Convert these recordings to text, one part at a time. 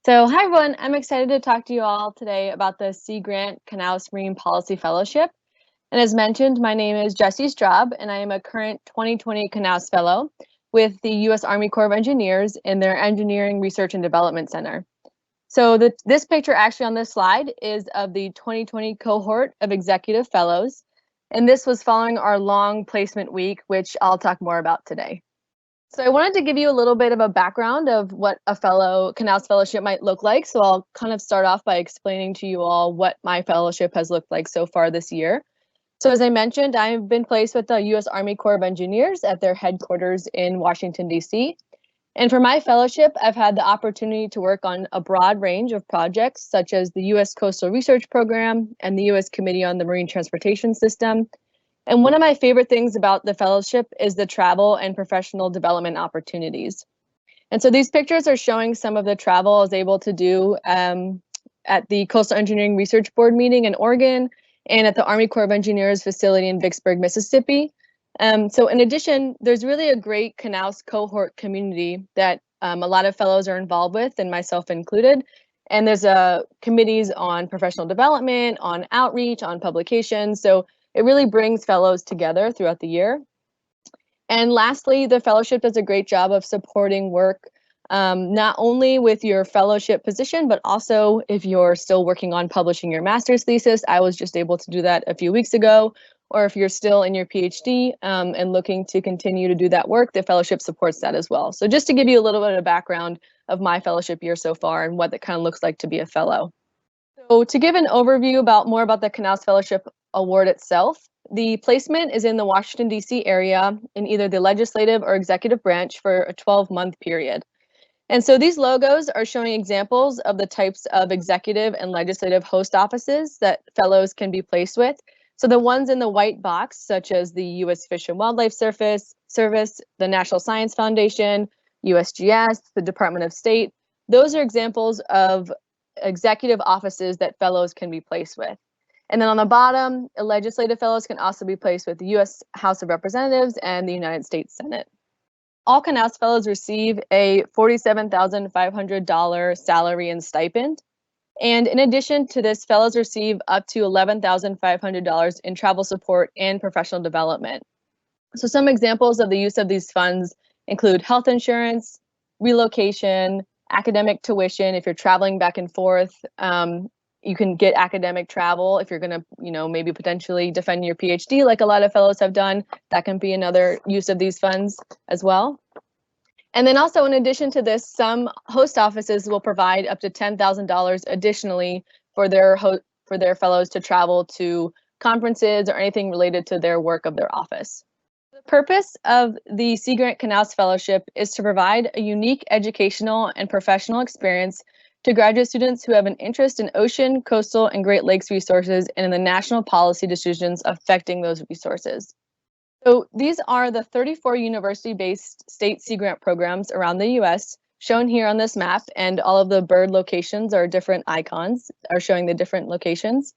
Hi everyone, I'm excited to talk to you all today about the Sea Grant Knauss Marine Policy Fellowship. And as mentioned, my name is Jessie Straub, and I am a current 2020 Knauss Fellow with the U.S. Army Corps of Engineers in their Engineering Research and Development Center. So this picture actually on this slide is of the 2020 cohort of Executive Fellows, and this was following our long placement week, which I'll talk more about today. So I wanted to give you a little bit of a background of what a Knauss Fellowship might look like. So I'll kind of start off by explaining to you all what my fellowship has looked like so far this year. So as I mentioned, I've been placed with the U.S. Army Corps of Engineers at their headquarters in Washington, D.C. And for my fellowship, I've had the opportunity to work on a broad range of projects, such as the U.S. Coastal Research Program and the U.S. Committee on the Marine Transportation System. And one of my favorite things about the fellowship is the travel and professional development opportunities. And so these pictures are showing some of the travel I was able to do at the Coastal Engineering Research Board meeting in Oregon and at the Army Corps of Engineers facility in Vicksburg, Mississippi. So in addition, there's really a great Knauss cohort community that a lot of fellows are involved with, and myself included. And there's committees on professional development, on outreach, on publications. So it really brings fellows together throughout the year. And lastly, the fellowship does a great job of supporting work, not only with your fellowship position, but also if you're still working on publishing your master's thesis. I was just able to do that a few weeks ago. Or if you're still in your PhD and looking to continue to do that work, the fellowship supports that as well. So just to give you a little bit of background of my fellowship year so far and what it kind of looks like to be a fellow. So to give an overview more about the Knauss Fellowship Award itself, the placement is in the Washington, D.C. area in either the legislative or executive branch for a 12-month period. And so these logos are showing examples of the types of executive and legislative host offices that fellows can be placed with. So the ones in the white box, such as the U.S. Fish and Wildlife Service, the National Science Foundation, USGS, the Department of State, those are examples of executive offices that fellows can be placed with. And then on the bottom, legislative fellows can also be placed with the U.S. House of Representatives and the United States Senate. All Knauss fellows receive a $47,500 salary and stipend. And in addition to this, fellows receive up to $11,500 in travel support and professional development. So some examples of the use of these funds include health insurance, relocation, academic tuition. If you're traveling back and forth, you can get academic travel. If you're going to, maybe potentially defend your PhD, like a lot of fellows have done, that can be another use of these funds as well. And then also, in addition to this, some host offices will provide up to $10,000 additionally for their fellows to travel to conferences or anything related to their work of their office. The purpose of the Sea Grant Knauss Fellowship is to provide a unique educational and professional experience to graduate students who have an interest in ocean, coastal, and Great Lakes resources and in the national policy decisions affecting those resources. So these are the 34 university-based state Sea Grant programs around the U.S. shown here on this map, and all of the bird locations or different icons are showing the different locations.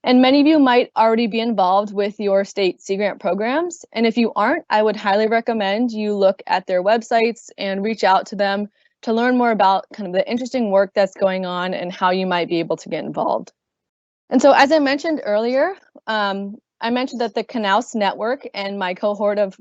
And many of you might already be involved with your state Sea Grant programs. And if you aren't, I would highly recommend you look at their websites and reach out to them to learn more about kind of the interesting work that's going on and how you might be able to get involved. And so as I mentioned earlier, I mentioned that the Knauss network and my cohort of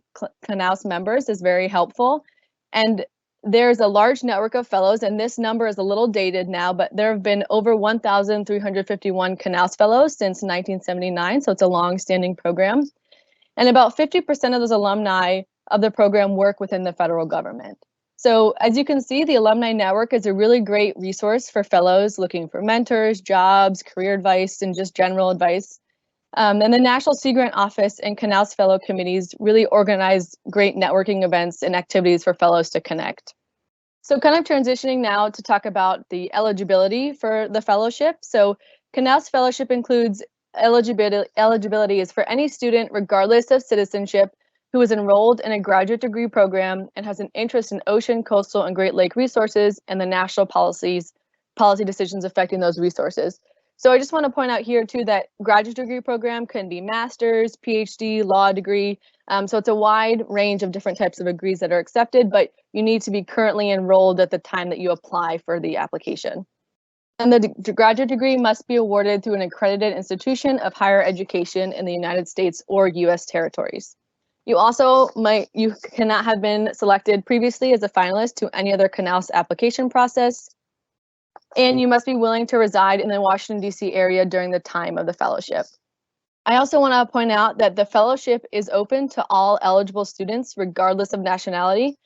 Knauss members is very helpful. And there's a large network of fellows, and this number is a little dated now, but there have been over 1,351 Knauss fellows since 1979, so it's a long-standing program. And about 50% of those alumni of the program work within the federal government. So as you can see, the alumni network is a really great resource for fellows looking for mentors, jobs, career advice, and just general advice. And the National Sea Grant Office and Knauss Fellow Committees really organize great networking events and activities for fellows to connect. So kind of transitioning now to talk about the eligibility for the fellowship. So Knauss Fellowship includes eligibility is for any student, regardless of citizenship, who is enrolled in a graduate degree program and has an interest in ocean, coastal, and Great Lake resources and the national policy decisions affecting those resources. So I just want to point out here too that graduate degree program can be master's, PhD, law degree. So it's a wide range of different types of degrees that are accepted, but you need to be currently enrolled at the time that you apply for the application. And the graduate degree must be awarded through an accredited institution of higher education in the United States or US territories. You cannot have been selected previously as a finalist to any other Knauss application process, and you must be willing to reside in the Washington, D.C. area during the time of the fellowship. I also want to point out that the fellowship is open to all eligible students regardless of nationality,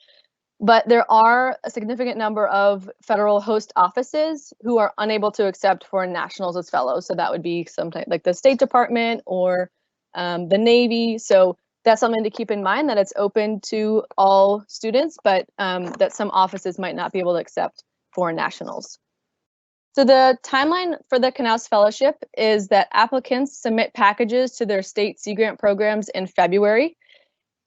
but there are a significant number of federal host offices who are unable to accept foreign nationals as fellows. So that would be something like the State Department or the Navy. So that's something to keep in mind, that it's open to all students, but that some offices might not be able to accept foreign nationals. So the timeline for the Knauss Fellowship is that applicants submit packages to their state Sea Grant programs in February.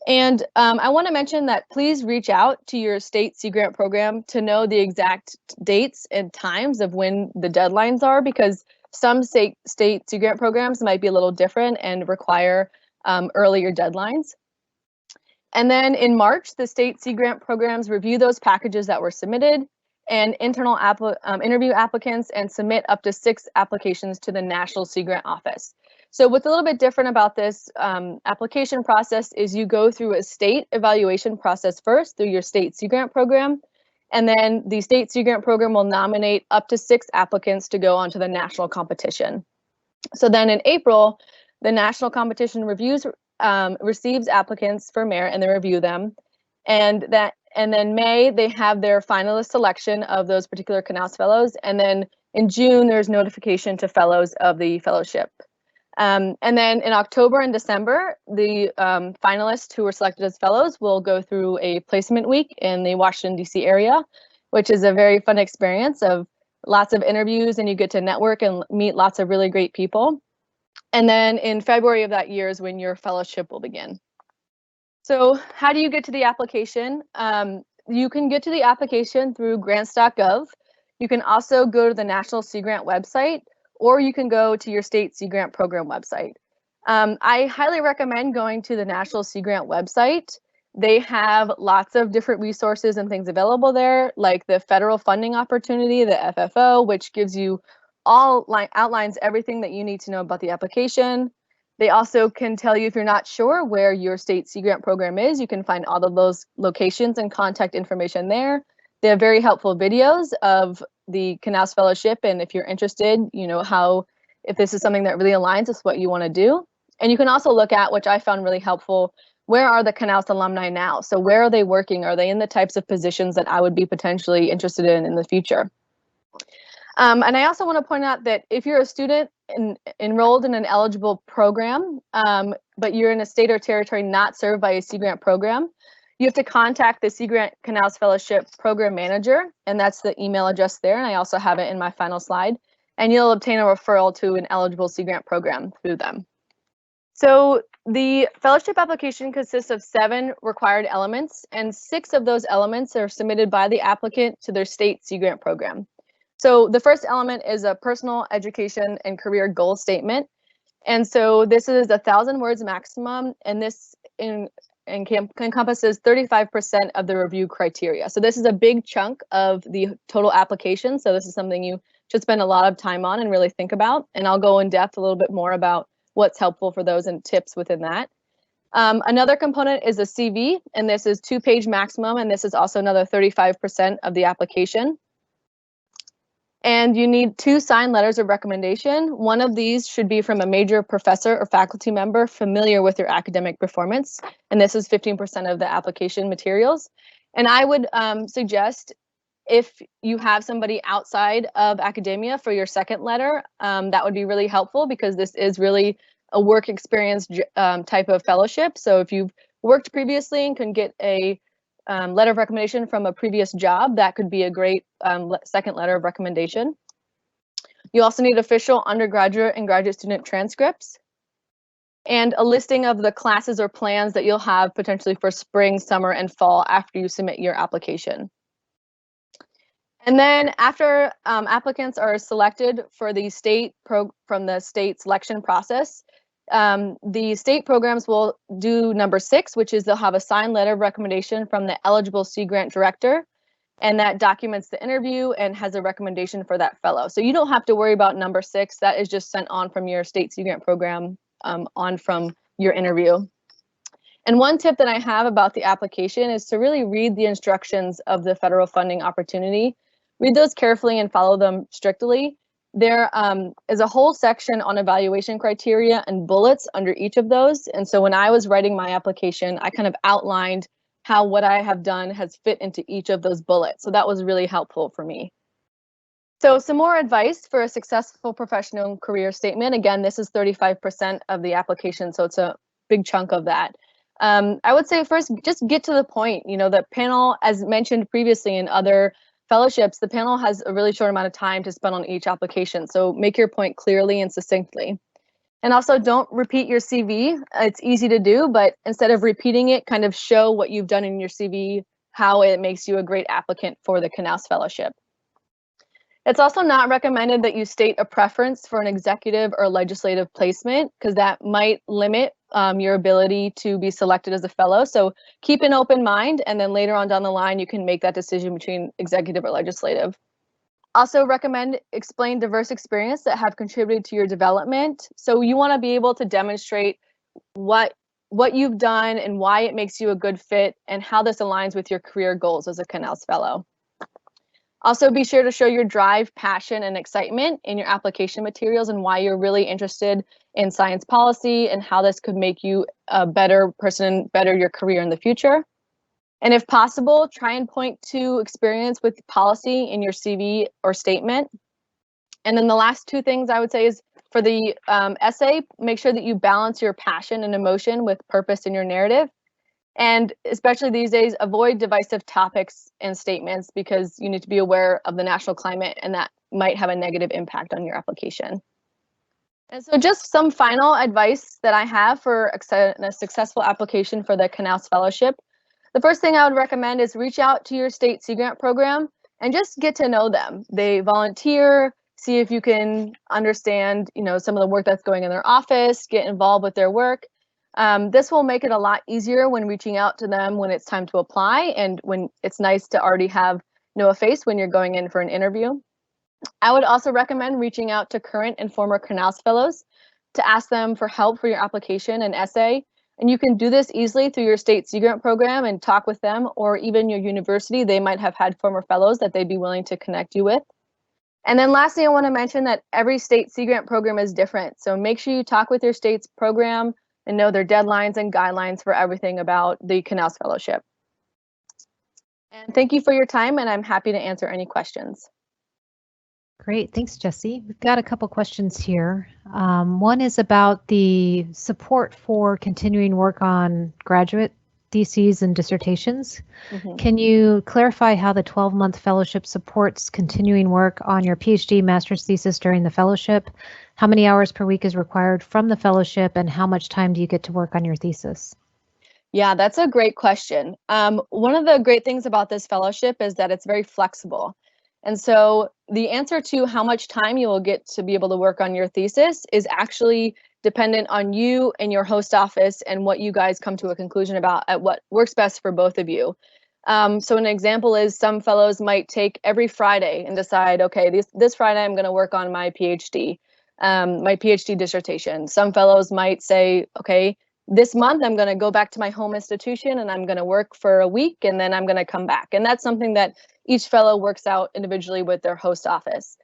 And I want to mention that please reach out to your state Sea Grant program to know the exact dates and times of when the deadlines are, because some state Sea Grant programs might be a little different and require earlier deadlines. And then in March, the state Sea Grant programs review those packages that were submitted and internal interview applicants and submit up to 6 applications to the National Sea Grant Office. So what's a little bit different about this application process is you go through a state evaluation process first through your state Sea Grant program, and then the state Sea Grant program will nominate up to 6 applicants to go onto the national competition. So then in April, the national competition receives applicants for merit and they review them, and then May, they have their finalist selection of those particular Knauss fellows. And then in June, there's notification to fellows of the fellowship. And then in October and December, the finalists who were selected as fellows will go through a placement week in the Washington, D.C. area, which is a very fun experience of lots of interviews, and you get to network and meet lots of really great people. And then in February of that year is when your fellowship will begin. So how do you get to the application? You can get to the application through grants.gov. You can also go to the National Sea Grant website, or you can go to your state Sea Grant program website. I highly recommend going to the National Sea Grant website. They have lots of different resources and things available there, like the federal funding opportunity, the FFO, which gives you outlines everything that you need to know about the application. They also can tell you if you're not sure where your state Sea Grant program is. You can find all of those locations and contact information there. They have very helpful videos of the Knauss Fellowship, and if you're interested, if this is something that really aligns with what you want to do. And you can also look at, which I found really helpful, where are the Knauss alumni now? So where are they working? Are they in the types of positions that I would be potentially interested in the future? And I also want to point out that if you're a student enrolled in an eligible program, but you're in a state or territory not served by a Sea Grant program, you have to contact the Sea Grant Knauss Fellowship Program Manager, and that's the email address there, and I also have it in my final slide, and you'll obtain a referral to an eligible Sea Grant program through them. So the fellowship application consists of 7 required elements, and 6 of those elements are submitted by the applicant to their state Sea Grant program. So the first element is a personal education and career goal statement. And so this is 1,000 words maximum, and this encompasses 35% of the review criteria. So this is a big chunk of the total application. So this is something you should spend a lot of time on and really think about. And I'll go in depth a little bit more about what's helpful for those and tips within that. Another component is a CV, and this is 2-page maximum, and this is also another 35% of the application. And you need 2 signed letters of recommendation. One of these should be from a major professor or faculty member familiar with your academic performance. And this is 15% of the application materials. And I would suggest, if you have somebody outside of academia for your second letter, that would be really helpful, because this is really a work experience type of fellowship. So if you've worked previously and can get a letter of recommendation from a previous job, that could be a great second letter of recommendation. You also need official undergraduate and graduate student transcripts, and a listing of the classes or plans that you'll have potentially for spring, summer, and fall after you submit your application. And then after applicants are selected for the from the state selection process, The state programs will do number 6, which is they'll have a signed letter of recommendation from the eligible Sea Grant director, and that documents the interview and has a recommendation for that fellow. So you don't have to worry about number 6. That is just sent on from your state Sea Grant program on from your interview. And one tip that I have about the application is to really read the instructions of the federal funding opportunity. Read those carefully and follow them strictly. There is a whole section on evaluation criteria and bullets under each of those. And so when I was writing my application, I kind of outlined how what I have done has fit into each of those bullets. So that was really helpful for me. So some more advice for a successful professional career statement. Again, this is 35% of the application, so it's a big chunk of that. I would say first, just get to the point. You know, the panel, as mentioned previously in other fellowships, the panel has a really short amount of time to spend on each application. So make your point clearly and succinctly. And also don't repeat your CV. It's easy to do, but instead of repeating it, kind of show what you've done in your CV, how it makes you a great applicant for the Knauss Fellowship. It's also not recommended that you state a preference for an executive or legislative placement, because that might limit your ability to be selected as a fellow. So keep an open mind, and then later on down the line, you can make that decision between executive or legislative. Also recommend explain diverse experience that have contributed to your development. So you want to be able to demonstrate what you've done and why it makes you a good fit and how this aligns with your career goals as a Knauss Fellow. Also, be sure to show your drive, passion, and excitement in your application materials and why you're really interested in science policy and how this could make you a better person, better your career in the future. And if possible, try and point to experience with policy in your CV or statement. And then the last 2 things I would say is for the essay, make sure that you balance your passion and emotion with purpose in your narrative. And especially these days, avoid divisive topics and statements because you need to be aware of the national climate and that might have a negative impact on your application. And so just some final advice that I have for a successful application for the Knauss Fellowship. The first thing I would recommend is reach out to your state Sea Grant program and just get to know them. They volunteer, see if you can understand, some of the work that's going in their office, get involved with their work. This will make it a lot easier when reaching out to them when it's time to apply and when it's nice to already know a face when you're going in for an interview. I would also recommend reaching out to current and former Knauss Fellows to ask them for help for your application and essay. And you can do this easily through your state Sea Grant program and talk with them, or even your university. They might have had former fellows that they'd be willing to connect you with. And then lastly, I want to mention that every state Sea Grant program is different. So make sure you talk with your state's program and know their deadlines and guidelines for everything about the Knauss Fellowship. And thank you for your time, and I'm happy to answer any questions. Great, thanks, Jessie. We've got a couple questions here. One is about the support for continuing work on graduate theses and dissertations. Mm-hmm. Can you clarify how the 12-month fellowship supports continuing work on your PhD master's thesis during the fellowship? How many hours per week is required from the fellowship, and how much time do you get to work on your thesis? Yeah, that's a great question. One of the great things about this fellowship is that it's very flexible. And so the answer to how much time you will get to be able to work on your thesis is actually dependent on you and your host office and what you guys come to a conclusion about at what works best for both of you. So an example is some fellows might take every Friday and decide, okay, this Friday I'm going to work on my PhD dissertation. Some fellows might say, okay, this month I'm going to go back to my home institution and I'm going to work for a week and then I'm going to come back. And that's something that each fellow works out individually with their host office.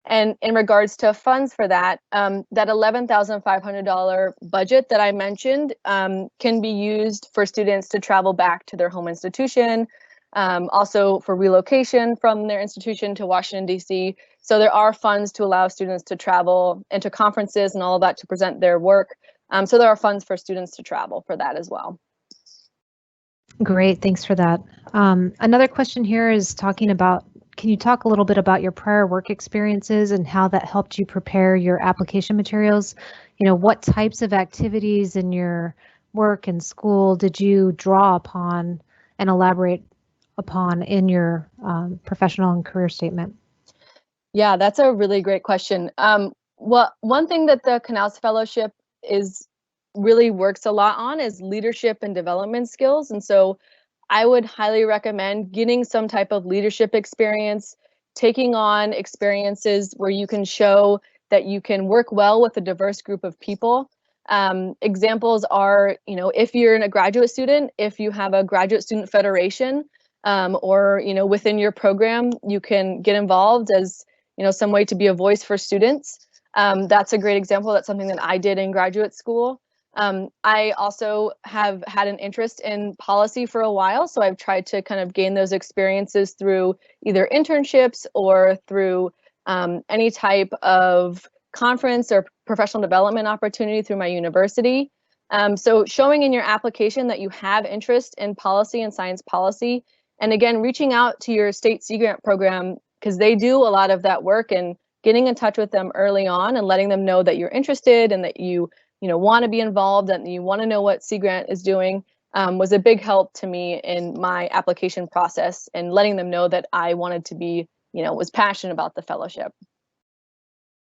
And in regards to funds for that, that $11,500 budget that I mentioned can be used for students to travel back to their home institution, also for relocation from their institution to Washington, D.C. So there are funds to allow students to travel into conferences and all of that to present their work. So there are funds for students to travel for that as well. Great, thanks for that. Another question here is talking about, can you talk a little bit about your prior work experiences and how that helped you prepare your application materials? What types of activities in your work and school did you draw upon and elaborate upon in your professional and career statement? Yeah, that's a really great question. One thing that the Knauss Fellowship is really works a lot on is leadership and development skills. And so I would highly recommend getting some type of leadership experience, taking on experiences where you can show that you can work well with a diverse group of people. Examples are, if you're a graduate student, if you have a graduate student federation, or, within your program, you can get involved as, some way to be a voice for students. That's a great example. That's something that I did in graduate school. I also have had an interest in policy for a while, so I've tried to kind of gain those experiences through either internships or through any type of conference or professional development opportunity through my university. So showing in your application that you have interest in policy and science policy, and again, reaching out to your state Sea Grant program, because they do a lot of that work, and getting in touch with them early on and letting them know that you're interested and that you want to be involved and you want to know what Sea Grant is doing, was a big help to me in my application process, and letting them know that I wanted to be, was passionate about the fellowship.